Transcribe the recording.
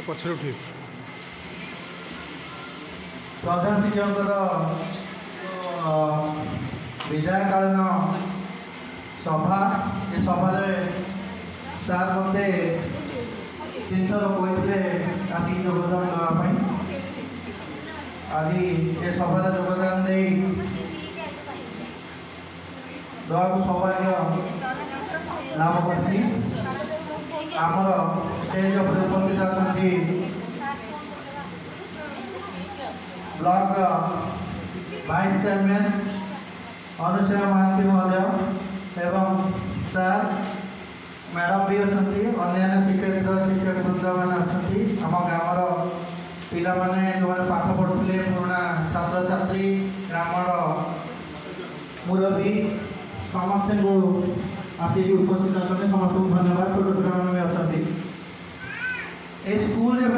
पछरे उठी प्रधान शिक्षक विदायकालीन सभा ये सभा सार मत 3 थर कहते आसिक योगदान देवाई आज ये सभा योगदान दे दवा सौभाग्य लाभ कर आमर स्टेज पर उपस्थित अच्छा block vice chairman Anusuya Mahanty महोदय एवं सार मैडम भी अच्छा अन्य शिक्षक शिक्षक वृंद मैंने अच्छा आम ग्रामर पिला माने जो पाठ पढ़ुले पुराणा छात्र छात्री ग्रामर मुरबी समस्त को आसिक उपस्थित अच्छा समस्त को धन्यवाद छोट पिला अच्छा स्कूल जब